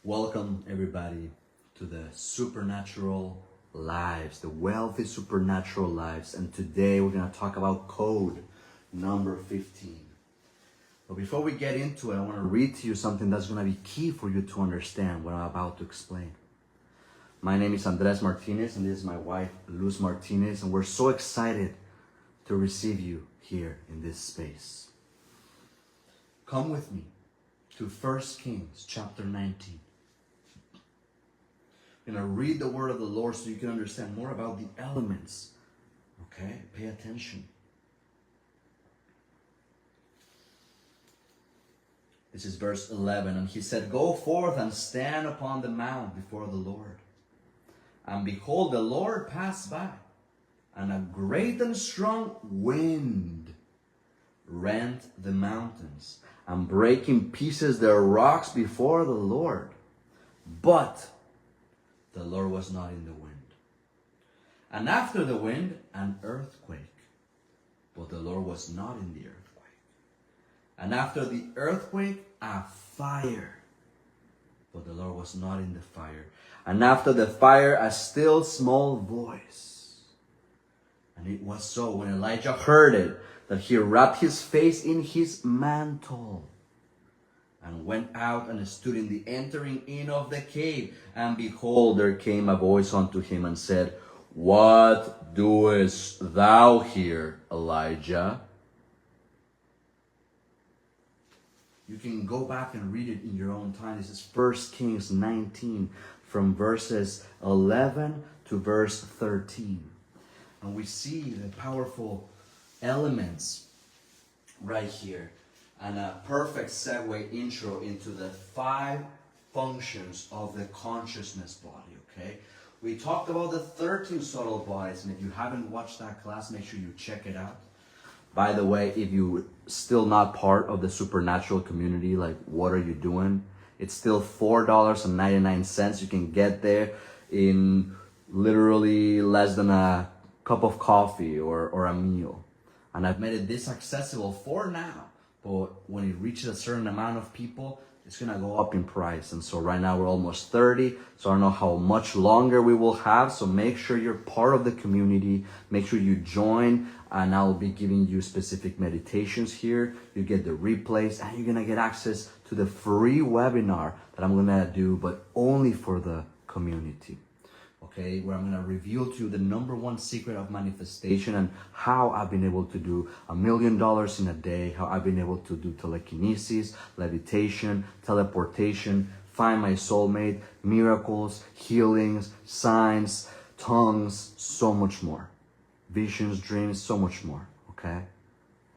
Welcome everybody to the supernatural lives, the wealthy supernatural lives. And today we're going to talk about code number 15. But before we get into it, I want to read to you something that's going to be key for you to understand what I'm about to explain. My name is Andres Martinez, and this is my wife, Luz Martinez, and we're so excited to receive you here in this space. Come with me to 1 Kings chapter 19. I'm going to read the word of the Lord so you can understand more about the elements. Okay? Pay attention. This is verse 11. And he said, "Go forth and stand upon the mount before the Lord. And behold, the Lord passed by, and a great and strong wind rent the mountains, and brake in pieces their rocks before the Lord. But the Lord was not in the wind. And after the wind, an earthquake. But the Lord was not in the earthquake. And after the earthquake, a fire. But the Lord was not in the fire. And after the fire, a still small voice. And it was so, when Elijah heard it, that he wrapped his face in his mantle, and went out and stood in the entering in of the cave. And behold, there came a voice unto him and said, What doest thou here, Elijah?" You can go back and read it in your own time. This is 1 Kings 19 from verses 11 to verse 13. And we see the powerful elements right here. And a perfect segue intro into the 5 functions of the consciousness body, okay? We talked about the 13 subtle bodies, and if you haven't watched that class, make sure you check it out. By the way, if you're still not part of the supernatural community, like, what are you doing? It's still $4.99. You can get there in literally less than a cup of coffee or a meal. And I've made it this accessible for now. But when it reaches a certain amount of people, it's going to go up in price. And so right now we're almost 30. So I don't know how much longer we will have. So make sure you're part of the community. Make sure you join. And I'll be giving you specific meditations here. You get the replays. And you're going to get access to the free webinar that I'm going to do, but only for the community. Okay, where I'm going to reveal to you the #1 secret of manifestation and how I've been able to do $1 million in a day, how I've been able to do telekinesis, levitation, teleportation, find my soulmate, miracles, healings, signs, tongues, so much more. Visions, dreams, so much more, okay?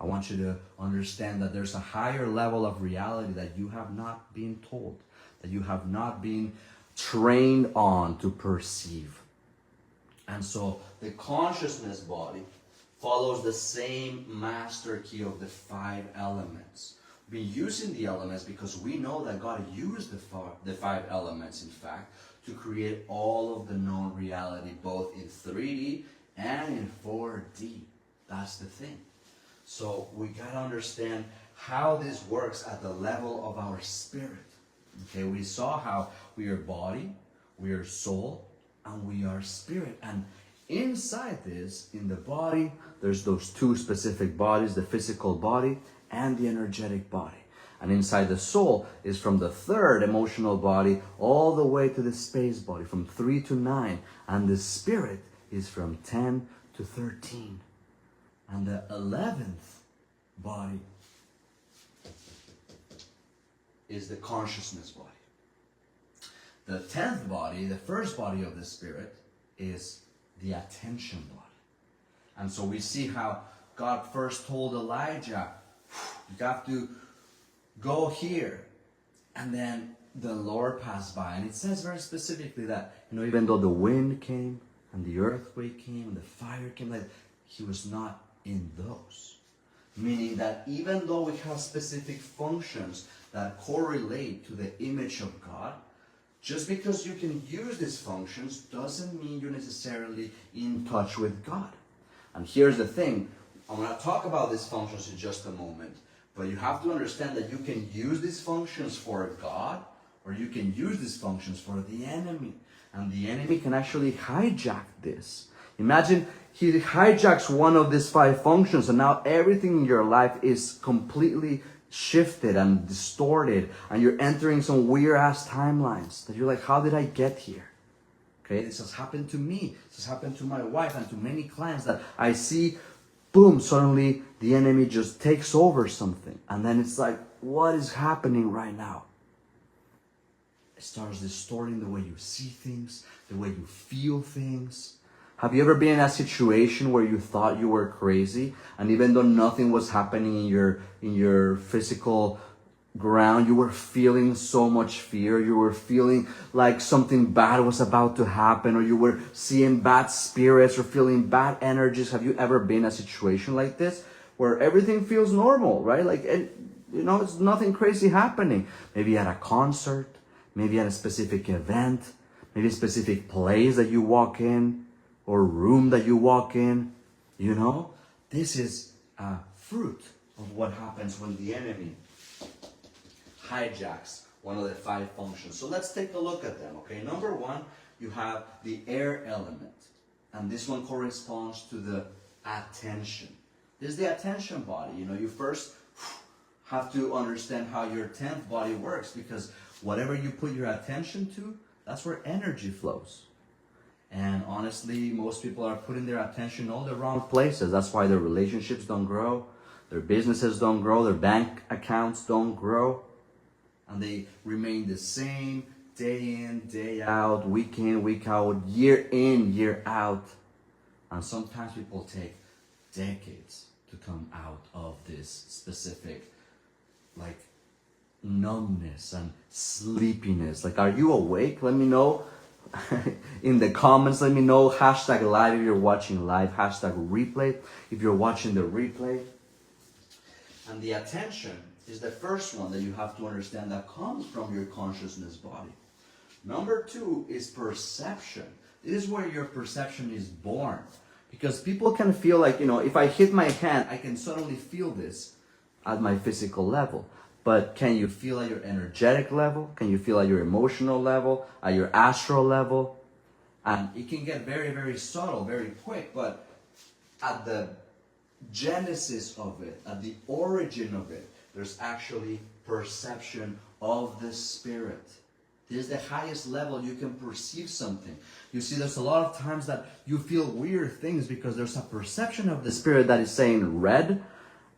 I want you to understand that there's a higher level of reality that you have not been told, that you have not been trained on to perceive. And so the consciousness body follows the same master key of the 5 elements. We're using the elements because we know that God used the 5 elements, in fact, to create all of the known reality, both in 3D and in 4D. That's the thing. So we got to understand how this works at the level of our spirit. Okay, we saw how we are body, we are soul, and we are spirit. And inside this, in the body, there's those 2 specific bodies, the physical body and the energetic body. And inside the soul is from the 3rd emotional body all the way to the space body, from 3 to 9. And the spirit is from 10 to 13. And the 11th body is the consciousness body. The 10th body, the first body of the spirit, is the attention body. And so we see how God first told Elijah, you have to go here. And then the Lord passed by. And it says very specifically that, even though the wind came and the earthquake came and the fire came, that he was not in those. Meaning that even though we have specific functions that correlate to the image of God, just because you can use these functions doesn't mean you're necessarily in touch with God. And here's the thing. I'm going to talk about these functions in just a moment. But you have to understand that you can use these functions for God or you can use these functions for the enemy. And the enemy can actually hijack this. Imagine he hijacks one of these 5 functions, and now everything in your life is completely shifted and distorted, and you're entering some weird ass timelines that you're like, how did I get here? Okay, this has happened to me. This has happened to my wife and to many clients that I see, boom, suddenly the enemy just takes over something. And then it's like, what is happening right now? It starts distorting the way you see things, the way you feel things. Have you ever been in a situation where you thought you were crazy, and even though nothing was happening in your physical ground, you were feeling so much fear, you were feeling like something bad was about to happen, or you were seeing bad spirits or feeling bad energies? Have you ever been in a situation like this where everything feels normal, right? Like, it's nothing crazy happening. Maybe at a concert, maybe at a specific event, maybe a specific place that you walk in, or room that you walk in. This is a fruit of what happens when the enemy hijacks one of the 5 functions. So let's take a look at them, okay? Number 1, you have the air element. And this one corresponds to the attention. This is the attention body. You first have to understand how your 10th body works, because whatever you put your attention to, that's where energy flows. And honestly, most people are putting their attention in all the wrong places. That's why their relationships don't grow, their businesses don't grow, their bank accounts don't grow. And they remain the same day in, day out, week in, week out, year in, year out. And sometimes people take decades to come out of this specific, like, numbness and sleepiness. Like, are you awake? Let me know in the comments. Let me know. Hashtag live if you're watching live. Hashtag replay if you're watching the replay. And the attention is the first one that you have to understand that comes from your consciousness body. Number 2 is perception. This is where your perception is born. Because people can feel like, if I hit my hand, I can suddenly feel this at my physical level. But can you feel at your energetic level? Can you feel at your emotional level? At your astral level? And it can get very, very subtle, very quick. But at the genesis of it, at the origin of it, there's actually perception of the spirit. This is the highest level you can perceive something. You see, there's a lot of times that you feel weird things because there's a perception of the spirit that is saying red,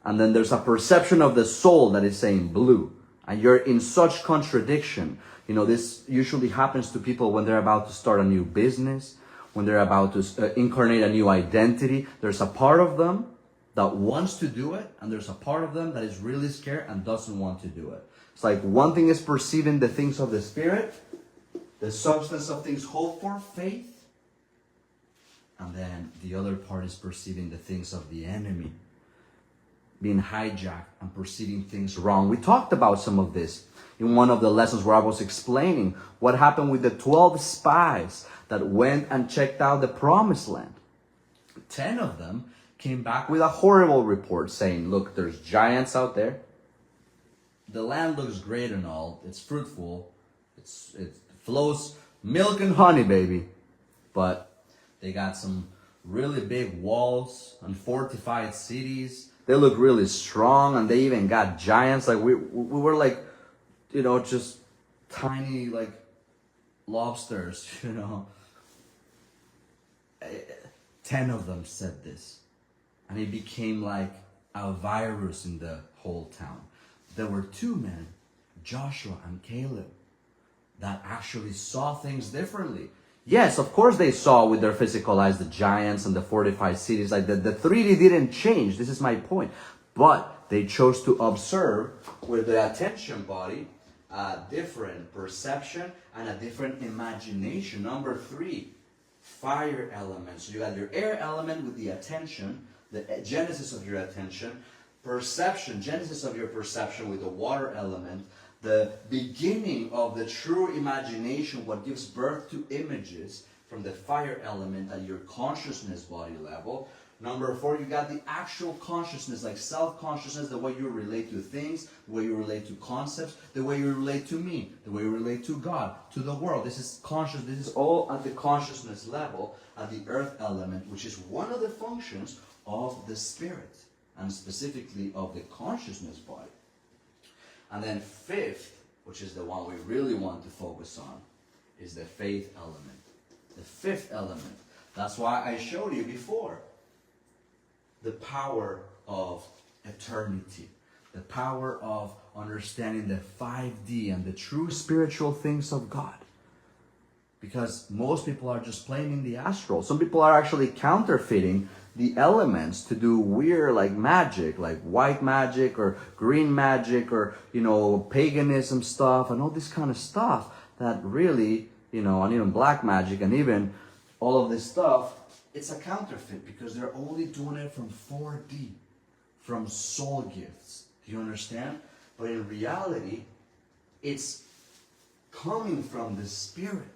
and then there's a perception of the soul that is saying blue. And you're in such contradiction. This usually happens to people when they're about to start a new business, when they're about to incarnate a new identity. There's a part of them that wants to do it, and there's a part of them that is really scared and doesn't want to do it. It's like one thing is perceiving the things of the spirit, the substance of things hoped for, faith, and then the other part is perceiving the things of the enemy, being hijacked and perceiving things wrong. We talked about some of this in one of the lessons where I was explaining what happened with the 12 spies that went and checked out the promised land. 10 of them came back with a horrible report saying, look, there's giants out there. The land looks great and all. It's fruitful. It flows milk and honey, baby. But they got some really big walls and fortified cities. They look really strong, and they even got giants. Like we were like, just tiny like lobsters, 10 of them said this. And it became like a virus in the whole town. There were 2 men, Joshua and Caleb, that actually saw things differently. Yes, of course they saw with their physical eyes the giants and the fortified cities. Like the 3D didn't change. This is my point. But they chose to observe with the attention body a different perception and a different imagination. Number 3, fire element. So you got your air element with the attention, the genesis of your attention, perception, genesis of your perception with the water element, the beginning of the true imagination, what gives birth to images from the fire element at your consciousness body level, Number 4, you got the actual consciousness, like self-consciousness, the way you relate to things, the way you relate to concepts, the way you relate to me, the way you relate to God, to the world. This is conscious. This is all at the consciousness level, at the earth element, which is one of the functions of the spirit, and specifically of the consciousness body. And then 5th, which is the one we really want to focus on, is the faith element. The 5th element. That's why I showed you before. The power of eternity, the power of understanding the 5D and the true spiritual things of God. Because most people are just playing in the astral. Some people are actually counterfeiting the elements to do weird like magic, like white magic or green magic or, paganism stuff and all this kind of stuff that really, and even black magic and even all of this stuff. It's a counterfeit because they're only doing it from 4D, from soul gifts. Do you understand? But in reality, it's coming from the spirit.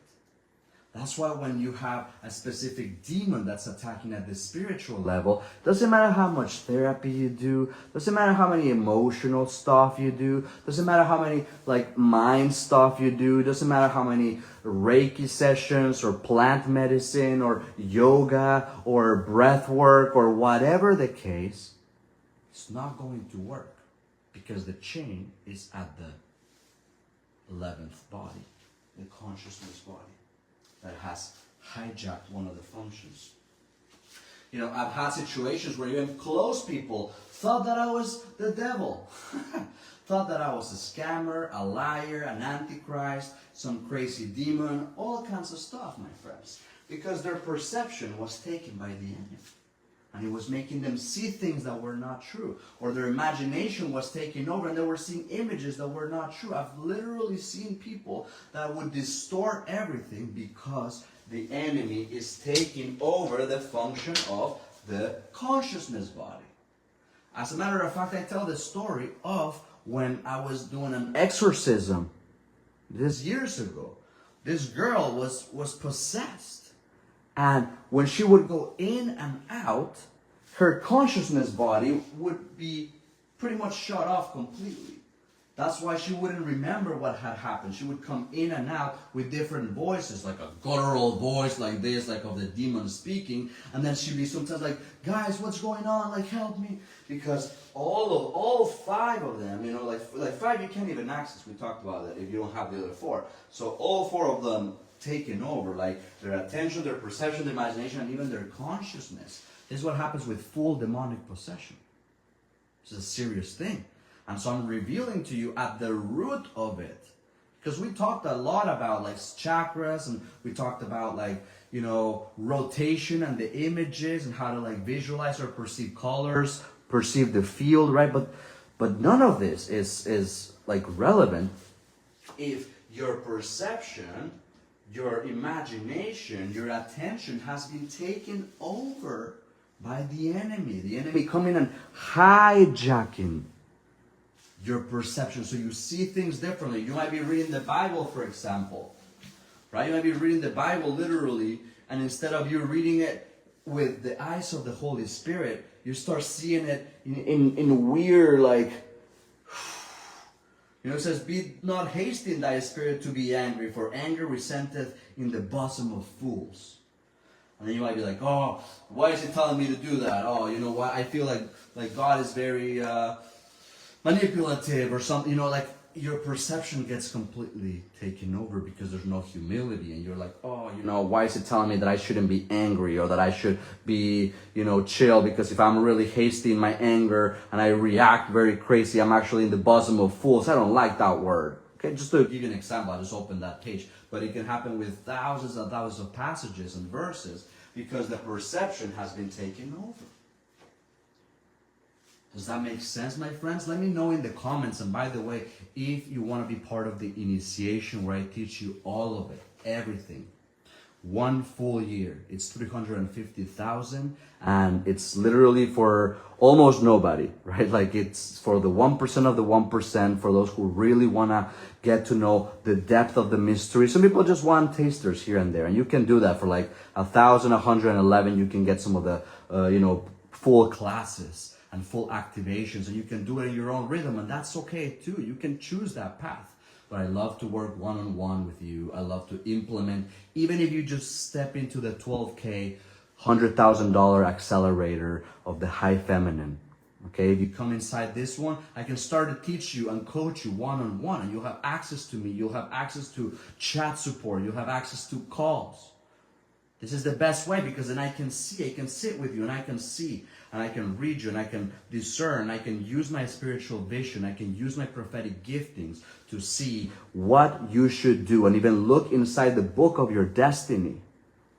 That's why when you have a specific demon that's attacking at the spiritual level, doesn't matter how much therapy you do, doesn't matter how many emotional stuff you do, doesn't matter how many mind stuff you do, doesn't matter how many Reiki sessions or plant medicine or yoga or breath work or whatever the case, it's not going to work because the chain is at the 11th body, the consciousness body, that has hijacked one of the functions. I've had situations where even close people thought that I was the devil. Thought that I was a scammer, a liar, an antichrist, some crazy demon, all kinds of stuff, my friends. Because their perception was taken by the enemy. And it was making them see things that were not true. Or their imagination was taking over and they were seeing images that were not true. I've literally seen people that would distort everything because the enemy is taking over the function of the consciousness body. As a matter of fact, I tell the story of when I was doing an exorcism this years ago. This girl was possessed. And when she would go in and out, her consciousness body would be pretty much shut off completely. That's why she wouldn't remember what had happened. She would come in and out with different voices, like a guttural voice like this, like of the demon speaking. And then she'd be sometimes like, guys, what's going on? Like, help me. Because all 5 of them, like 5 you can't even access. We talked about that if you don't have the other 4. So all 4 of them taken over, like their attention, their perception, their imagination, and even their consciousness. This is what happens with full demonic possession. This is a serious thing. And so I'm revealing to you at the root of it. Because we talked a lot about chakras, and we talked about rotation and the images and how to visualize or perceive colors, perceive the field, right? But none of this is relevant if your perception, your imagination, your attention has been taken over by the enemy. The enemy coming and hijacking your perception. So you see things differently. You might be reading the Bible, for example. Right? You might be reading the Bible literally, and instead of you reading it with the eyes of the Holy Spirit, you start seeing it in weird, it says, be not hasty in thy spirit to be angry, for anger resenteth in the bosom of fools. And then you might be like, oh, why is he telling me to do that? Oh, you know what? I feel like God is very manipulative or something. Your perception gets completely taken over because there's no humility. And you're like, oh, why is it telling me that I shouldn't be angry or that I should be, chill? Because if I'm really hasty in my anger and I react very crazy, I'm actually in the bosom of fools. I don't like that word. Okay, just to give you an example, I just opened that page. But it can happen with thousands and thousands of passages and verses because the perception has been taken over. Does that make sense, my friends? Let me know in the comments. And by the way, if you want to be part of the initiation where I teach you all of it, everything, 1 full year. It's 350,000, and it's literally for almost nobody, right? Like it's for the 1% of the 1%, for those who really want to get to know the depth of the mystery. Some people just want tasters here and there, and you can do that for like 1,111. You can get some of the, full classes and full activations, and you can do it in your own rhythm, and that's okay too. You can choose that path. But I love to work one-on-one with you. I love to implement, even if you just step into the 12K, $100,000 accelerator of the high feminine. Okay, if you come inside this one, I can start to teach you and coach you one-on-one, and you'll have access to me. You'll have access to chat support. You'll have access to calls. This is the best way, because then I can see, I can sit with you and I can see, and I can read you and I can discern, I can use my spiritual vision, I can use my prophetic giftings to see what you should do, and even look inside the book of your destiny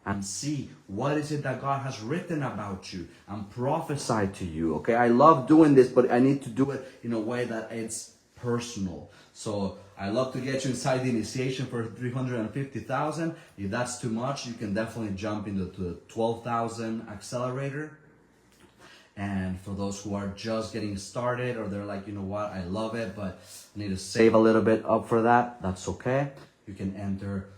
and see what is it that God has written about you and prophesy to you. Okay, I love doing this, but I need to do it in a way that it's personal. So I love to get you inside the initiation for 350,000. If that's too much, you can definitely jump into the 12,000 accelerator. And for those who are just getting started, or they're like, you know what, I love it, but I need to save a little bit up for that, that's okay. You can enter,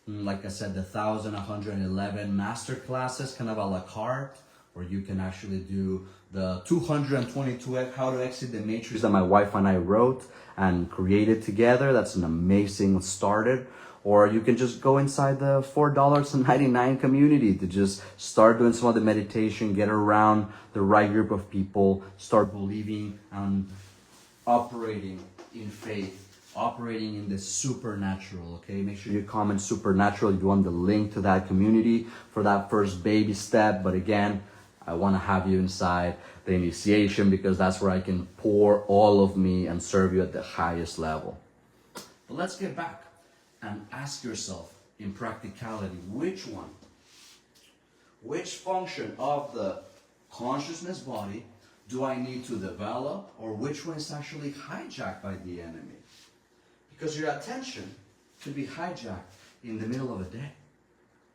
like I said, the 1,111 master classes, kind of a la carte, or you can actually do the 222 how to exit the matrix that my wife and I wrote and created together. That's an amazing started. Or you can just go inside the $4.99 community to just start doing some of the meditation, get around the right group of people, start believing and operating in faith, operating in the supernatural, okay? Make sure you comment supernatural if you want the link to that community for that first baby step. But again, I want to have you inside the initiation, because that's where I can pour all of me and serve you at the highest level. But let's get back and ask yourself in practicality, which function of the consciousness body do I need to develop, or which one is actually hijacked by the enemy? Because your attention can be hijacked in the middle of a day.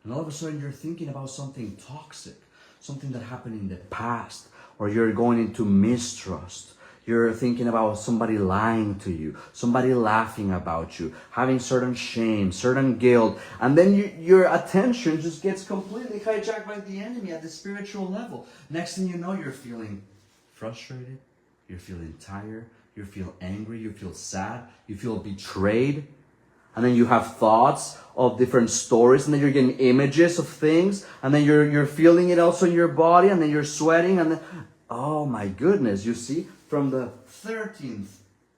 And all of a sudden you're thinking about something toxic, something that happened in the past, or you're going into mistrust. You're thinking about somebody lying to you, somebody laughing about you, having certain shame, certain guilt, and then your attention just gets completely hijacked by the enemy at the spiritual level. Next thing you know, you're feeling frustrated, you're feeling tired, you feel angry, you feel sad, you feel betrayed, and then you have thoughts of different stories, and then you're getting images of things, and then you're feeling it also in your body, and then you're sweating, and then, oh my goodness, you see? From the 13th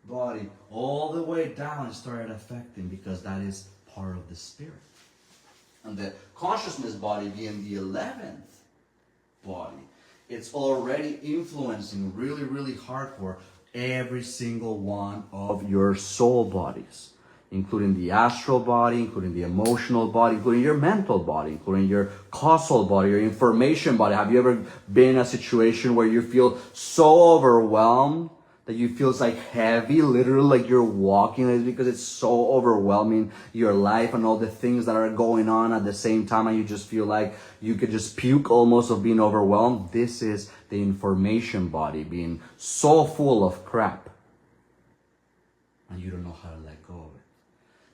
body all the way down, it started affecting, because that is part of the spirit. And the consciousness body being the 11th body, it's already influencing really, really hardcore every single one of your soul bodies, including the astral body, including the emotional body, including your mental body, including your causal body, your information body. Have you ever been in a situation where you feel so overwhelmed that you feel like heavy, literally like you're walking? It's because it's so overwhelming, your life and all the things that are going on at the same time, and you just feel like you could just puke almost of being overwhelmed. This is the information body being so full of crap, and you don't know how to let go of it.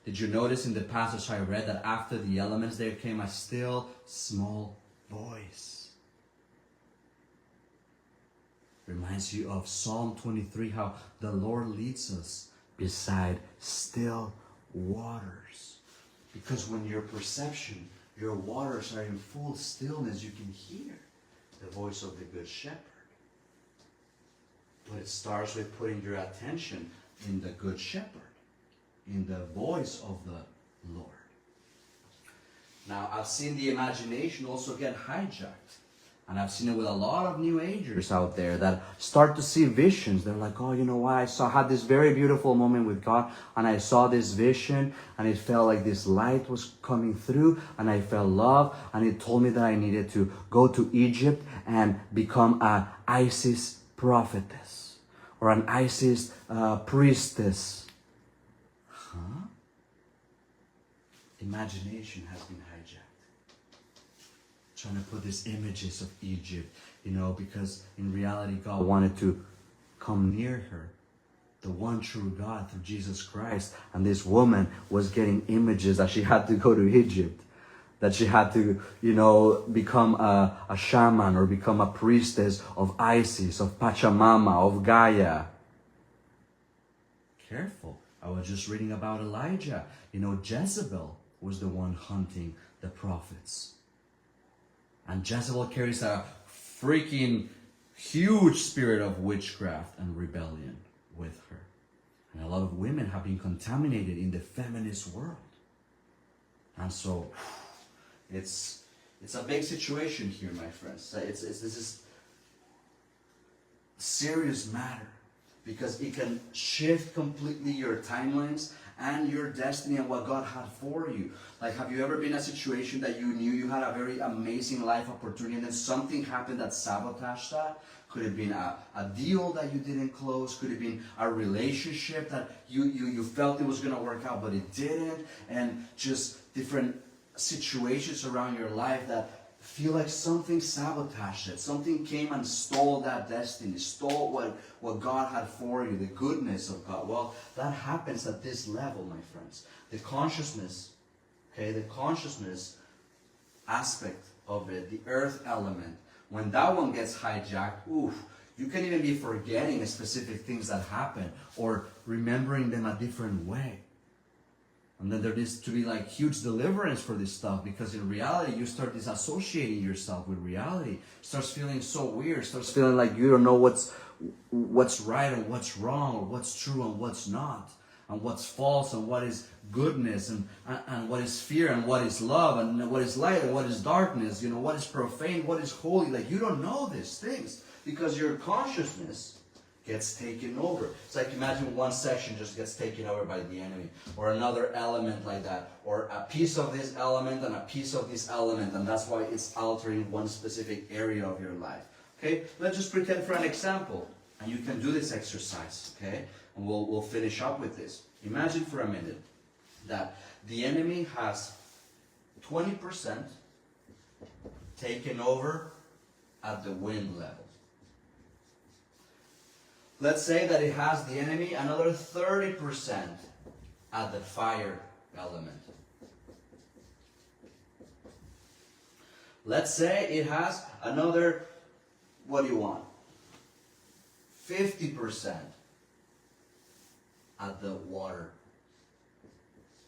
Did you notice in the passage I read that after the elements there came a still small voice? Reminds you of Psalm 23, how the Lord leads us beside still waters. Because when your perception, your waters are in full stillness, you can hear the voice of the Good Shepherd. But it starts with putting your attention in the Good Shepherd, in the voice of the Lord. Now, I've seen the imagination also get hijacked. And I've seen it with a lot of New Agers out there that start to see visions. They're like, oh, you know what? I had this very beautiful moment with God, and I saw this vision, and it felt like this light was coming through, and I felt love, and it told me that I needed to go to Egypt and become an Isis prophetess or an Isis priestess. Huh? Imagination has been hijacked. trying to put these images of Egypt, because in reality God wanted to come near her, the one true God through Jesus Christ. And this woman was getting images that she had to go to Egypt, that she had to, become a shaman or become a priestess of Isis, of Pachamama, of Gaia. Careful. I was just reading about Elijah. Jezebel was the one hunting the prophets. And Jezebel carries a freaking huge spirit of witchcraft and rebellion with her. And a lot of women have been contaminated in the feminist world. And so, it's a big situation here, my friends. This is a serious matter, because it can shift completely your timelines and your destiny and what God had for you. Like, have you ever been in a situation that you knew you had a very amazing life opportunity and then something happened that sabotaged that? Could have been a deal that you didn't close. Could have been a relationship that you felt it was going to work out, but it didn't. And just different situations around your life that feel like something sabotaged it. Something came and stole that destiny, stole what God had for you, the goodness of God. Well, that happens at this level, my friends. The consciousness, the consciousness aspect of it, the earth element, when that one gets hijacked, you can even be forgetting specific things that happen or remembering them a different way. And then there needs to be like huge deliverance for this stuff, because in reality you start disassociating yourself with reality. Starts feeling so weird, starts feeling like you don't know what's right and what's wrong, or what's true and what's not, and what's false and what is goodness, and what is fear and what is love, and what is light and what is darkness, what is profane, what is holy. Like, you don't know these things because your consciousness gets taken over. It's like, imagine one section just gets taken over by the enemy, or another element like that, or a piece of this element and a piece of this element, and that's why it's altering one specific area of your life. Okay, let's just pretend for an example, and you can do this exercise, okay, and we'll finish up with this. Imagine for a minute that the enemy has 20% taken over at the wind level. Let's say that it has the enemy another 30% at the fire element. Let's say it has another, 50% at the water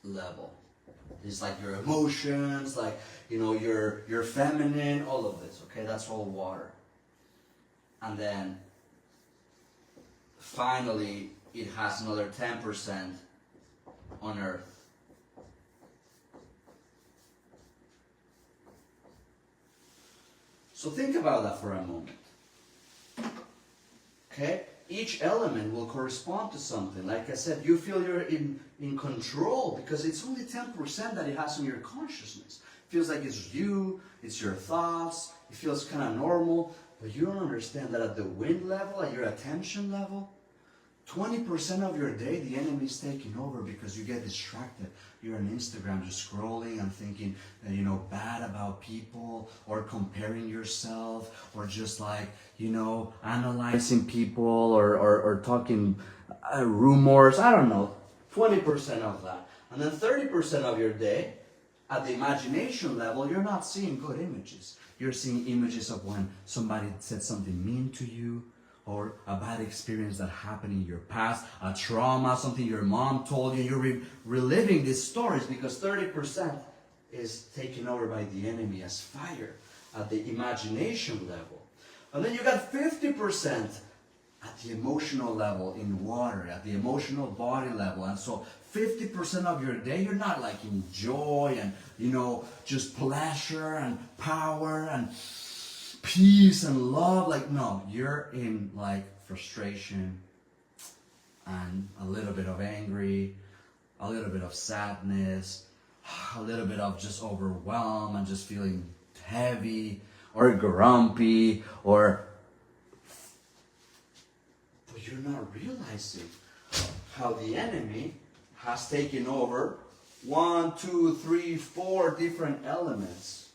level. It's like your emotions, like, you're feminine, all of this, okay? That's all water. And then finally, it has another 10% on earth. So think about that for a moment. Okay? Each element will correspond to something. Like I said, you feel you're in control because it's only 10% that it has in your consciousness. It feels like it's you, it's your thoughts, it feels kind of normal, but you don't understand that at the wind level, at your attention level, 20% of your day, the enemy is taking over because you get distracted. You're on Instagram just scrolling and thinking, bad about people, or comparing yourself, or just like, analyzing people, or talking rumors. I don't know. 20% of that. And then 30% of your day, at the imagination level, you're not seeing good images. You're seeing images of when somebody said something mean to you, or a bad experience that happened in your past, a trauma, something your mom told you. You're reliving these stories because 30% is taken over by the enemy as fire at the imagination level. And then you got 50% at the emotional level in water, at the emotional body level. And so 50% of your day, you're not like in joy and, just pleasure and power and peace and love. Like, no, you're in like frustration and a little bit of angry, a little bit of sadness, a little bit of just overwhelmed and just feeling heavy or grumpy, but you're not realizing how the enemy has taken over 1, 2, 3, 4 different elements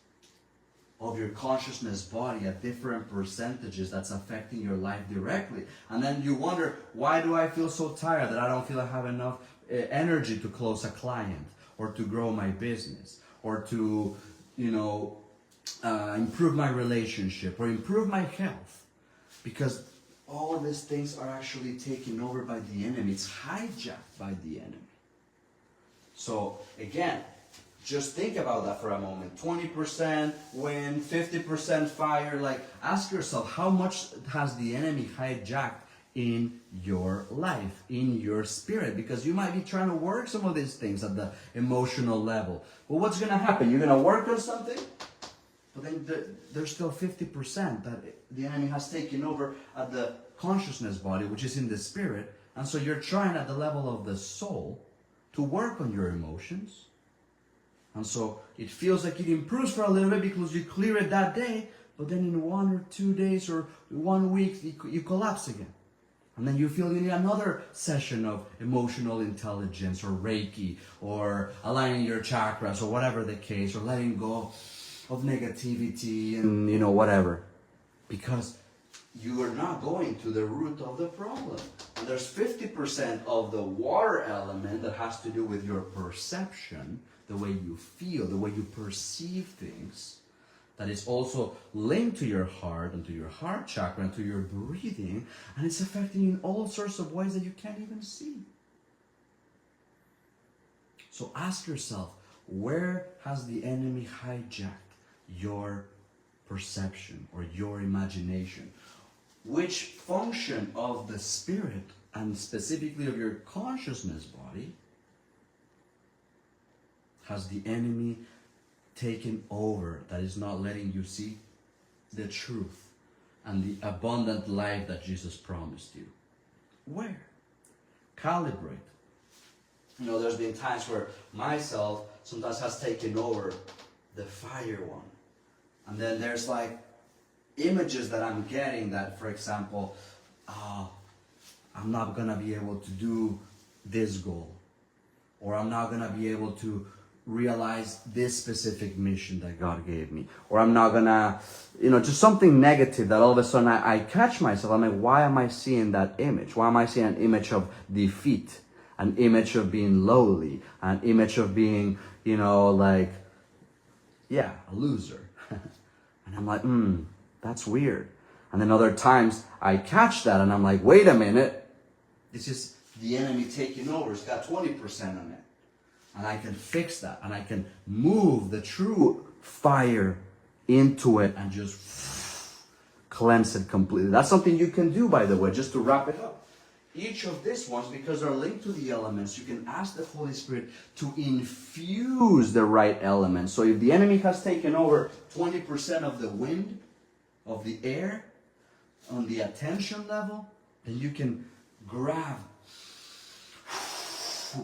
of your consciousness body at different percentages that's affecting your life directly. And then you wonder, why do I feel so tired that I don't feel I have enough energy to close a client, or to grow my business, or to, improve my relationship, or improve my health? Because all these things are actually taken over by the enemy. It's hijacked by the enemy. So again, just think about that for a moment. 20% wind, 50% fire. Like, ask yourself, how much has the enemy hijacked in your life, in your spirit? Because you might be trying to work some of these things at the emotional level. Well, what's going to happen? You're going to work on something, but then there's still 50% that the enemy has taken over at the consciousness body, which is in the spirit. And so you're trying at the level of the soul to work on your emotions. And so it feels like it improves for a little bit because you clear it that day, but then in 1 or 2 days or 1 week, you collapse again. And then you feel you need another session of emotional intelligence, or Reiki, or aligning your chakras, or whatever the case, or letting go of negativity and, whatever. Because you are not going to the root of the problem. And there's 50% of the water element that has to do with your perception, the way you feel, the way you perceive things, that is also linked to your heart and to your heart chakra and to your breathing, and it's affecting you in all sorts of ways that you can't even see. So ask yourself, where has the enemy hijacked your perception or your imagination? Which function of the spirit, and specifically of your consciousness body, has the enemy taken over, that is not letting you see the truth and the abundant life that Jesus promised you? Where? Calibrate. There's been times where myself sometimes has taken over the fire one. And then there's like images that I'm getting that, for example, I'm not going to be able to do this goal, or I'm not going to be able to realize this specific mission that God gave me, or I'm not gonna, just something negative that all of a sudden I catch myself. I'm like, why am I seeing that image? Why am I seeing an image of defeat, an image of being lowly, an image of being, a loser? And I'm like, that's weird. And then other times I catch that and I'm like, wait a minute, this is the enemy taking over. It's got 20% on it. And I can fix that, and I can move the true fire into it and just cleanse it completely. That's something you can do, by the way, just to wrap it up. Each of these ones, because they're linked to the elements, you can ask the Holy Spirit to infuse the right elements. So if the enemy has taken over 20% of the wind, of the air, on the attention level, then you can grab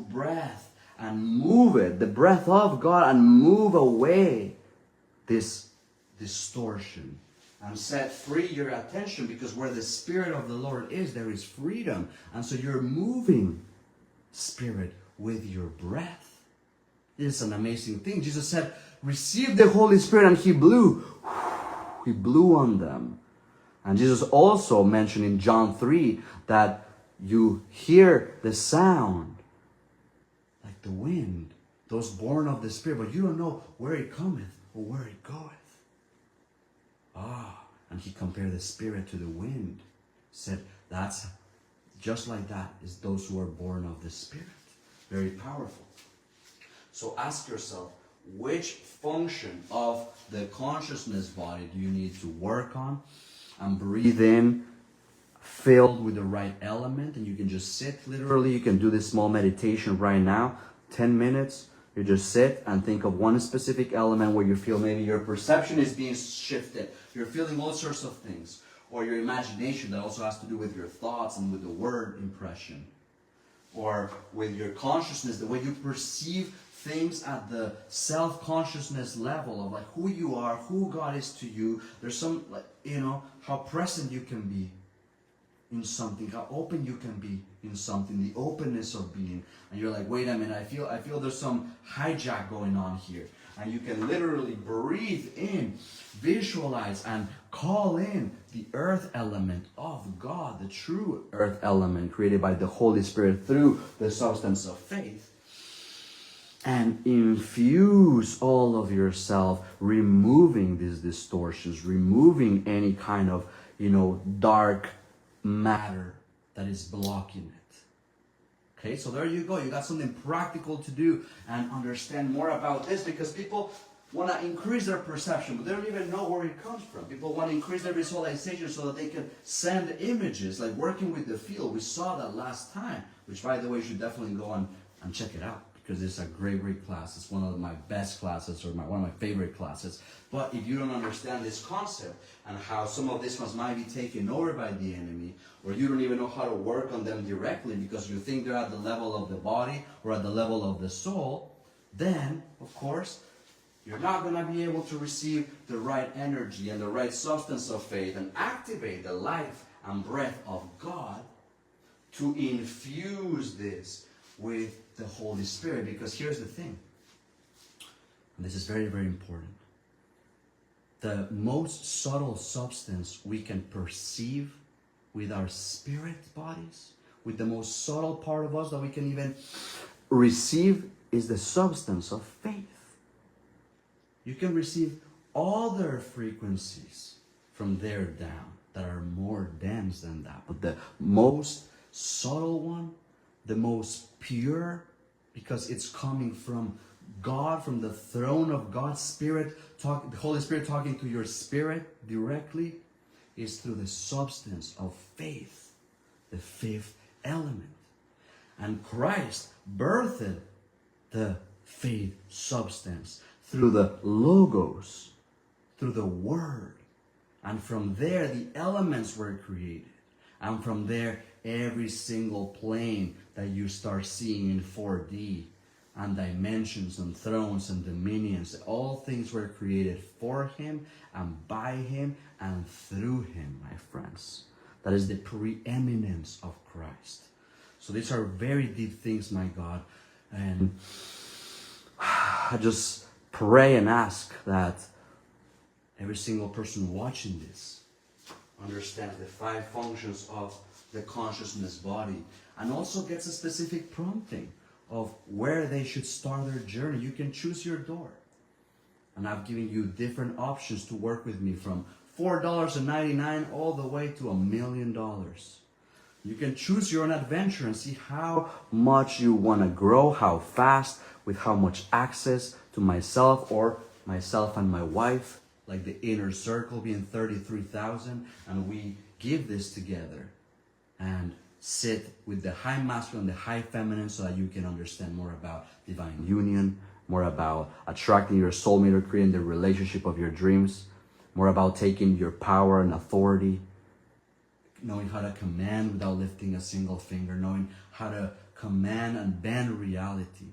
breath and move it, the breath of God, and move away this distortion and set free your attention, because where the Spirit of the Lord is, there is freedom. And so you're moving Spirit with your breath. This is an amazing thing. Jesus said, receive the Holy Spirit, and He blew. He blew on them. And Jesus also mentioned in John 3 that you hear the sound like the wind, those born of the Spirit, but you don't know where it cometh or where it goeth. And He compared the Spirit to the wind. Said, that's just like that is those who are born of the Spirit. Very powerful. So ask yourself, which function of the consciousness body do you need to work on? And breathe in, filled with the right element. And you can just sit, literally. You can do this small meditation right now, 10 minutes. You just sit and think of one specific element where you feel maybe your perception is being shifted. You're feeling all sorts of things. Or your imagination, that also has to do with your thoughts and with the word impression. Or with your consciousness, the way you perceive things at the self-consciousness level of like who you are, who God is to you. There's some, how present you can be in something, how open you can be in something, the openness of being. And you're like, wait a minute, I feel there's some hijack going on here. And you can literally breathe in, visualize, and call in the earth element of God, the true earth element created by the Holy Spirit through the substance of faith. And infuse all of yourself, removing these distortions, removing any kind of, dark matter that is blocking it. Okay, so there you go. You got something practical to do and understand more about this, because people want to increase their perception, but they don't even know where it comes from. People want to increase their visualization so that they can send images, like working with the field. We saw that last time, which, by the way, you should definitely go and check it out, because it's a great class. It's one of my best classes, or one of my favorite classes. But if you don't understand this concept and how some of this might be taken over by the enemy, or you don't even know how to work on them directly because you think they're at the level of the body or at the level of the soul, then, of course, you're not going to be able to receive the right energy and the right substance of faith and activate the life and breath of God to infuse this with the Holy Spirit. Because here's the thing, and this is very, very important. The most subtle substance we can perceive with our spirit bodies, with the most subtle part of us that we can even receive, is the substance of faith. You can receive other frequencies from there down that are more dense than that. But the most subtle one, the most pure, because it's coming from God, from the throne of God's Spirit, the Holy Spirit talking to your spirit directly, is through the substance of faith, the fifth element. And Christ birthed the faith substance through the Logos, through the Word. And from there, the elements were created. And from there, every single plane that you start seeing in 4D, and dimensions and thrones and dominions, all things were created for Him and by Him and through Him, my friends. That is the preeminence of Christ. So these are very deep things, my God. And I just pray and ask that every single person watching this understands the 5 functions of the consciousness body, and also gets a specific prompting of where they should start their journey. You can choose your door. And I've given you different options to work with me, from $4.99 all the way to $1 million. You can choose your own adventure and see how much you want to grow, how fast, with how much access to myself or myself and my wife, like the inner circle being 33,000, and we give this together and sit with the high masculine and the high feminine, so that you can understand more about divine union, more about attracting your soulmate or creating the relationship of your dreams, more about taking your power and authority, knowing how to command without lifting a single finger, knowing how to command and bend reality.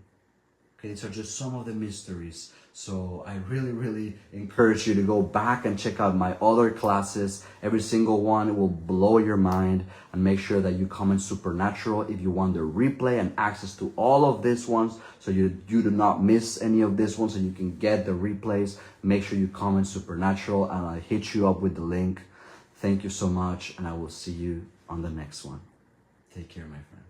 Okay, these are just some of the mysteries. So I really encourage you to go back and check out my other classes. Every single one will blow your mind. And make sure that you comment Supernatural if you want the replay and access to all of these ones, so you do not miss any of these ones, and you can get the replays. Make sure you comment Supernatural, and I'll hit you up with the link. Thank you so much, and I will see you on the next one. Take care, my friend.